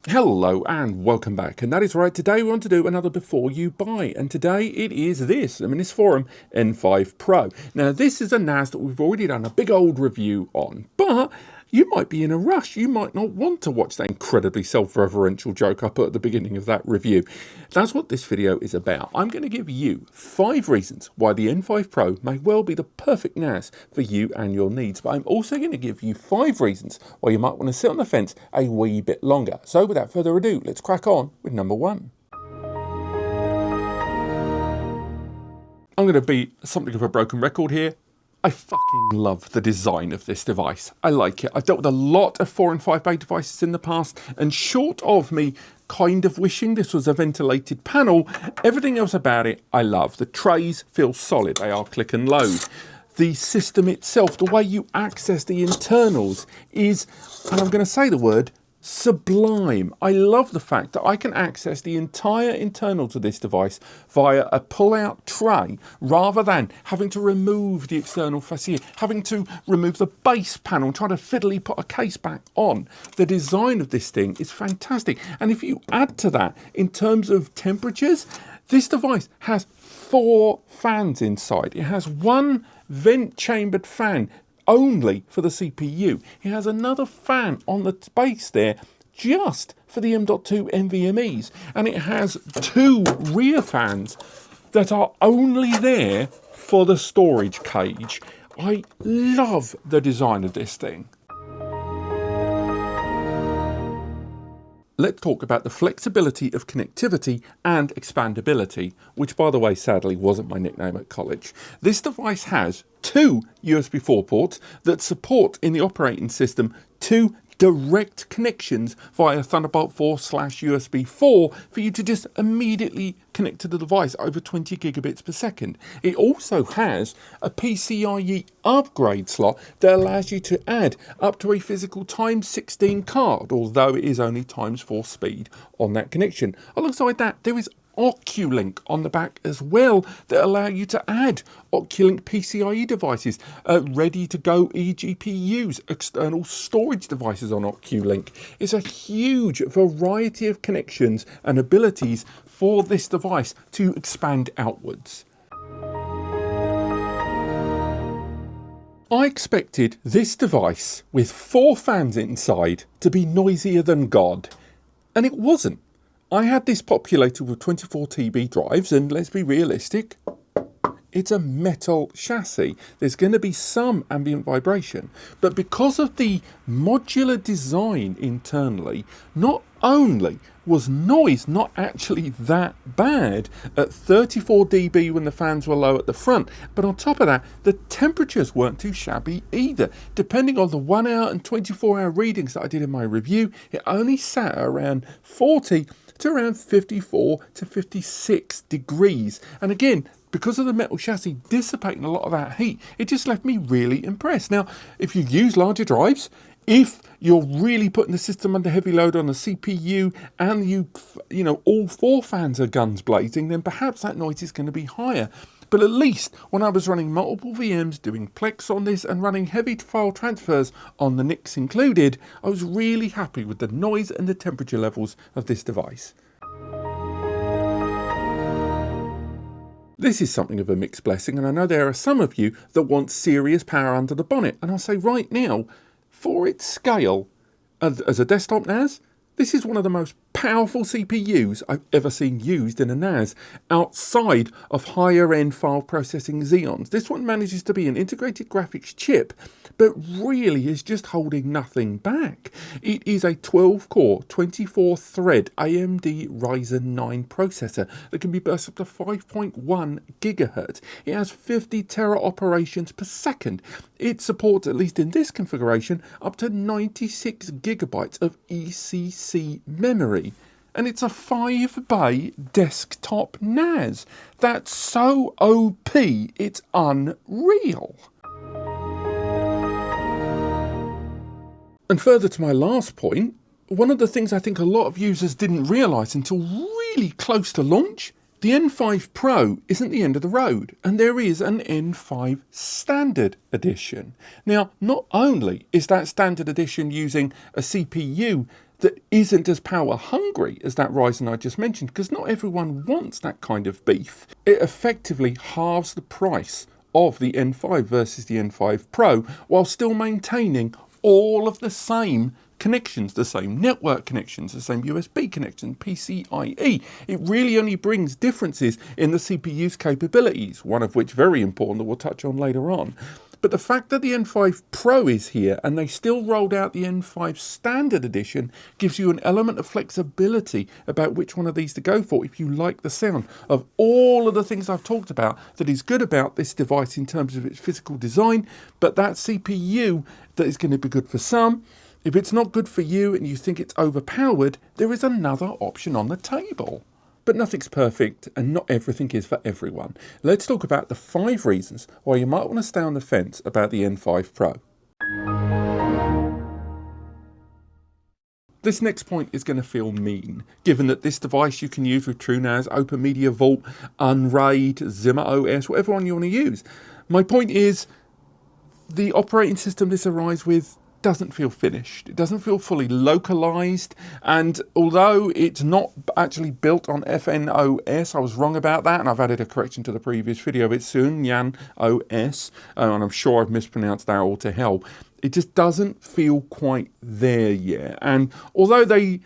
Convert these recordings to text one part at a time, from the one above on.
Hello and welcome back, and that is right, today we want to do another before you buy, and today it is this, a Minisforum N5 Pro. Now this is a NAS that we've already done a big old review on, but you might be in a rush, you might not want to watch that incredibly self-referential joke I put at the beginning of that review. That's what this video is about. I'm going to give you 5 reasons why the N5 Pro may well be the perfect NAS for you and your needs, but I'm also going to give you 5 reasons why you might want to sit on the fence a wee bit longer. So without further ado, let's crack on with number 1. I'm going to be something of a broken record here. I fucking love the design of this device. I like it. I've dealt with a lot of 4 and 5 bay devices in the past, and short of me kind of wishing this was a ventilated panel, everything else about it I love. The trays feel solid. They are click and load. The system itself, the way you access the internals is, and I'm going to say the word, sublime. I love the fact that I can access the entire internals of this device via a pull-out tray rather than having to remove the external fascia, having to remove the base panel and try to fiddly put a case back on. The design of this thing is fantastic, and if you add to that in terms of temperatures, this device has 4 fans inside. It has one vent chambered fan only for the CPU. It has another fan on the base there just for the M.2 NVMEs, and it has 2 rear fans that are only there for the storage cage. I love the design of this thing. Let's talk about the flexibility of connectivity and expandability, which by the way sadly wasn't my nickname at college. This device has 2 USB 4 ports that support in the operating system 2 direct connections via Thunderbolt 4/USB 4 for you to just immediately connect to the device over 20 gigabits per second. It also has a PCIe upgrade slot that allows you to add up to a physical ×16 card, although it is only ×4 speed on that connection. Alongside that, there is OcuLink on the back as well that allow you to add OcuLink PCIe devices, ready to go eGPUs, external storage devices on OcuLink. It's a huge variety of connections and abilities for this device to expand outwards. I expected this device with 4 fans inside to be noisier than God, and it wasn't. I had this populated with 24 TB drives, and let's be realistic, it's a metal chassis. There's going to be some ambient vibration, but because of the modular design internally, not only was noise not actually that bad at 34 dB when the fans were low at the front, but on top of that, the temperatures weren't too shabby either. Depending on the 1 hour and 24-hour readings that I did in my review, it only sat around 40 to around 54 to 56 degrees. And again, because of the metal chassis dissipating a lot of that heat, it just left me really impressed. Now, if you use larger drives, if you're really putting the system under heavy load on the CPU and you know, all 4 fans are guns blazing, then perhaps that noise is going to be higher. But at least when I was running multiple VMs, doing Plex on this and running heavy file transfers on the NICs included, I was really happy with the noise and the temperature levels of this device. This is something of a mixed blessing, and I know there are some of you that want serious power under the bonnet, and I'll say right now, for its scale, as a desktop NAS, this is one of the most powerful CPUs I've ever seen used in a NAS, outside of higher end file processing Xeons. This one manages to be an integrated graphics chip, but really is just holding nothing back. It is a 12-core, 24-thread AMD Ryzen 9 processor that can be burst up to 5.1 gigahertz. It has 50 tera operations per second. It supports, at least in this configuration, up to 96 gigabytes of ECC memory. And it's a 5-bay desktop NAS. That's so OP, it's unreal. And further to my last point, one of the things I think a lot of users didn't realise until really close to launch, the N5 Pro isn't the end of the road, and there is an N5 Standard Edition. Now, not only is that Standard Edition using a CPU that isn't as power hungry as that Ryzen I just mentioned, because not everyone wants that kind of beef. It effectively halves the price of the N5 versus the N5 Pro, while still maintaining all of the same connections, the same network connections, the same USB connection, PCIe. It really only brings differences in the CPU's capabilities, one of which very important that we'll touch on later on. But the fact that the N5 Pro is here and they still rolled out the N5 Standard Edition gives you an element of flexibility about which one of these to go for if you like the sound of all of the things I've talked about that is good about this device in terms of its physical design, but that CPU that is going to be good for some. If it's not good for you and you think it's overpowered, there is another option on the table. But nothing's perfect and not everything is for everyone. Let's talk about the 5 reasons why you might want to stay on the fence about the N5 Pro. This next point is going to feel mean, given that this device you can use with TrueNAS, Open Media Vault, Unraid, Zimmer OS, whatever one you want to use. My point is, the operating system this arrives with doesn't feel finished. It doesn't feel fully localized, and although it's not actually built on FNOS, I was wrong about that, and I've added a correction to the previous video. It's Sunyan OS, and I'm sure I've mispronounced that all to hell. It just doesn't feel quite there yet. And although they,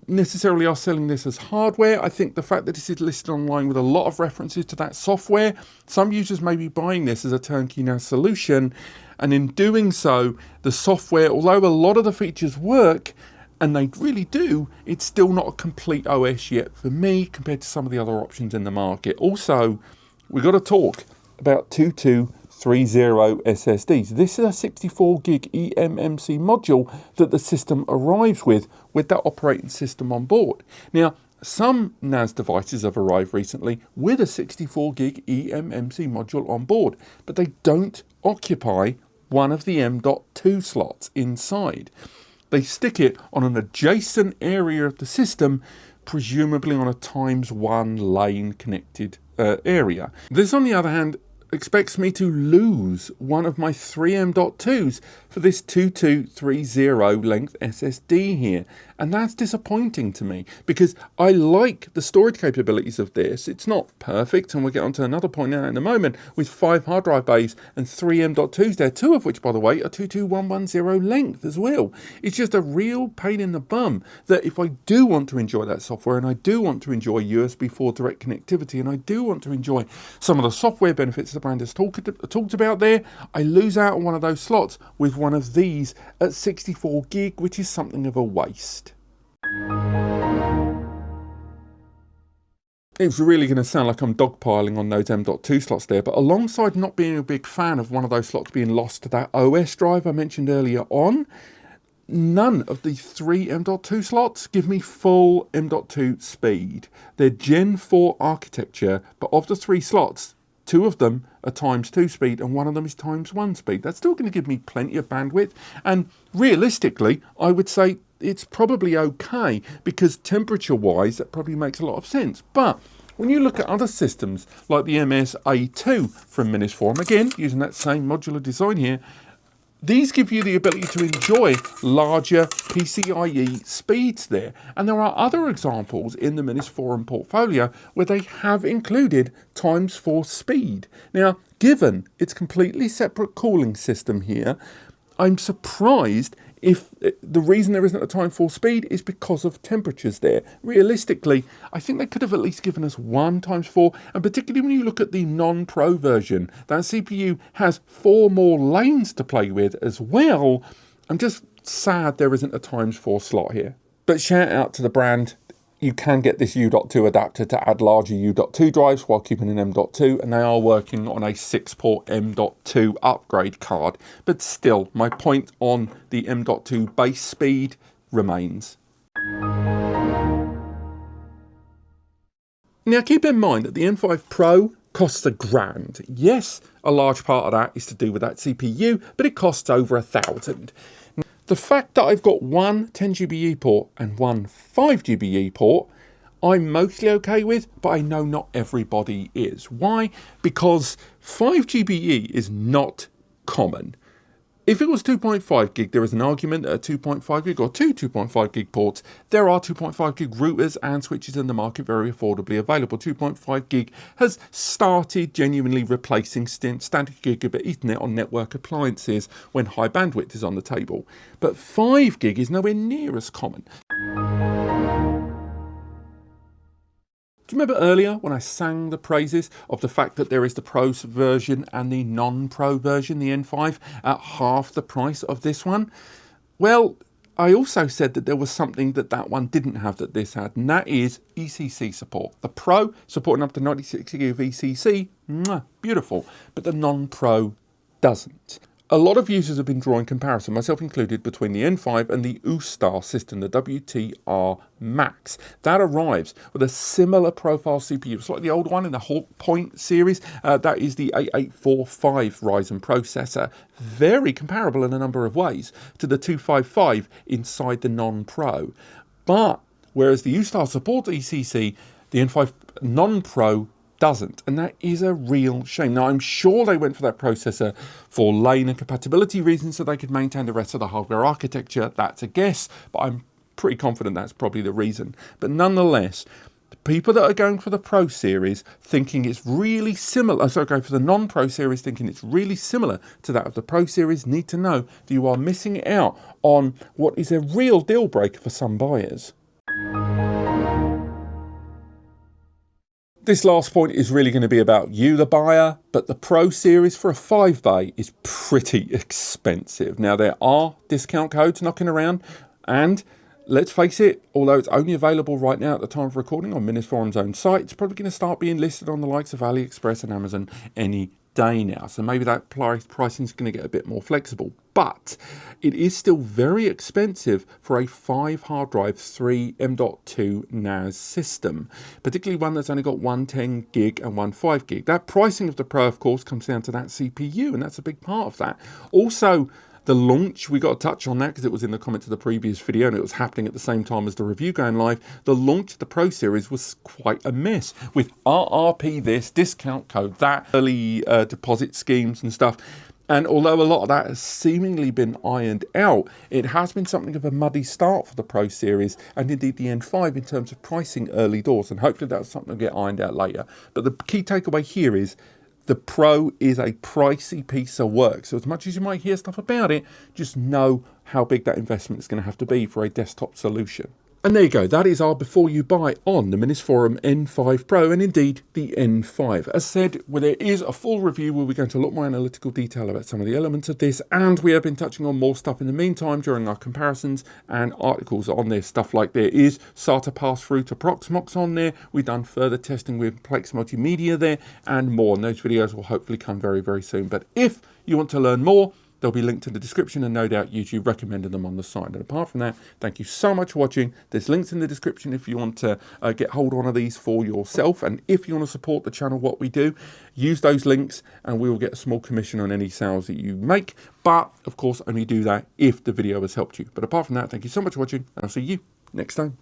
necessarily are selling this as hardware, I think the fact that this is listed online with a lot of references to that software, some users may be buying this as a turnkey NAS solution. And in doing so, the software, although a lot of the features work, and they really do, it's still not a complete OS yet for me compared to some of the other options in the market. Also, we've got to talk about 2230 SSDs. This is a 64 gig eMMC module that the system arrives with that operating system on board. Now, some NAS devices have arrived recently with a 64 gig eMMC module on board, but they don't occupy one of the M.2 slots inside. They stick it on an adjacent area of the system, presumably on a ×1 lane connected area. This, on the other hand, expects me to lose one of my 3 M.2s for this 2230 length SSD here. And that's disappointing to me because I like the storage capabilities of this. It's not perfect, and we'll get onto another point now in a moment, with 5 hard drive bays and 3 M.2s there, 2 of which, by the way, are 22110 length as well. It's just a real pain in the bum that if I do want to enjoy that software, and I do want to enjoy USB 4 direct connectivity, and I do want to enjoy some of the software benefits the brand has talked about there, I lose out on one of those slots with one of these at 64 gig, which is something of a waste. It's really going to sound like I'm dogpiling on those M.2 slots there, but alongside not being a big fan of one of those slots being lost to that OS drive I mentioned earlier on, none of the 3 M.2 slots give me full M.2 speed. They're Gen 4 architecture, but of the 3 slots, 2 of them are ×2 speed and 1 of them is ×1 speed. That's still going to give me plenty of bandwidth, and realistically, I would say it's probably okay because temperature-wise, that probably makes a lot of sense. But when you look at other systems like the MS-A2 from Minisforum, again, using that same modular design here, these give you the ability to enjoy larger PCIe speeds there. And there are other examples in the Minisforum portfolio where they have included ×4 speed. Now, given its completely separate cooling system here, I'm surprised if the reason there isn't a ×4 speed is because of temperatures there. Realistically, I think they could have at least given us 1 ×4, and particularly when you look at the non-pro version, that CPU has 4 more lanes to play with as well. I'm just sad there isn't a ×4 slot here. But shout out to the brand. You can get this U.2 adapter to add larger U.2 drives while keeping an M.2, and they are working on a 6-port M.2 upgrade card. But still, my point on the M.2 base speed remains. Now keep in mind that the N5 Pro costs $1,000. Yes, a large part of that is to do with that CPU, but it costs over $1,000. The fact that I've got one 10GB port and one 5GB port, I'm mostly okay with, but I know not everybody is. Why? Because 5GB is not common. If it was 2.5 gig, there is an argument that a 2.5 gig or two 2.5 gig ports, there are 2.5 gig routers and switches in the market very affordably available. 2.5 gig has started genuinely replacing standard gigabit Ethernet on network appliances when high bandwidth is on the table. But 5 gig is nowhere near as common. Do you remember earlier when I sang the praises of the fact that there is the Pro version and the non-Pro version, the N5, at half the price of this one? Well, I also said that there was something that one didn't have that this had, and that is ECC support. The Pro supporting up to 96 gig of ECC, beautiful, but the non-Pro doesn't. A lot of users have been drawing comparison, myself included, between the N5 and the U-Star system, the WTR Max. That arrives with a similar profile CPU, slightly the old one in the Hawk Point series. That is the 8845 Ryzen processor. Very comparable in a number of ways to the 255 inside the non-Pro. But whereas the U-Star supports ECC, the N5 non-Pro doesn't, and that is a real shame. Now, I'm sure they went for that processor for lane and compatibility reasons so they could maintain the rest of the hardware architecture. That's a guess, but I'm pretty confident that's probably the reason. But nonetheless, the people that are going for the Pro series thinking it's really similar, going for the non-Pro series thinking it's really similar to that of the Pro series, need to know that you are missing out on what is a real deal breaker for some buyers. This last point is really going to be about you, the buyer, but the Pro series for a 5-bay is pretty expensive. Now, there are discount codes knocking around, and let's face it, although it's only available right now at the time of recording on Minisforum's own site, it's probably going to start being listed on the likes of AliExpress and Amazon any day now. So maybe that pricing is going to get a bit more flexible. But it is still very expensive for a 5 hard drive, 3 M.2 NAS system, particularly one that's only got 110 gig and 15 gig. That pricing of the Pro, of course, comes down to that CPU, and that's a big part of that. Also, the launch, we got to touch on that because it was in the comments of the previous video and it was happening at the same time as the review going live. The launch of the Pro series was quite a mess with RRP this, discount code that, early deposit schemes and stuff. And although a lot of that has seemingly been ironed out, it has been something of a muddy start for the Pro series and indeed the N5 in terms of pricing early doors. And hopefully that's something to get ironed out later. But the key takeaway here is the Pro is a pricey piece of work. So as much as you might hear stuff about it, just know how big that investment is going to have to be for a desktop solution. And there you go, that is our before you buy on the Minisforum N5 Pro and indeed the N5. As said, there is a full review where we're going to look more analytical detail about some of the elements of this, and we have been touching on more stuff in the meantime during our comparisons and articles on this. Stuff like there is SATA pass-through to Proxmox on there. We've done further testing with Plex Multimedia there and more, and those videos will hopefully come very, very soon. But if you want to learn more, they'll be linked in the description and no doubt YouTube recommended them on the site. And apart from that, thank you so much for watching. There's links in the description if you want to get hold of one of these for yourself. And if you want to support the channel, what we do, use those links and we will get a small commission on any sales that you make. But of course, only do that if the video has helped you. But apart from that, thank you so much for watching and I'll see you next time.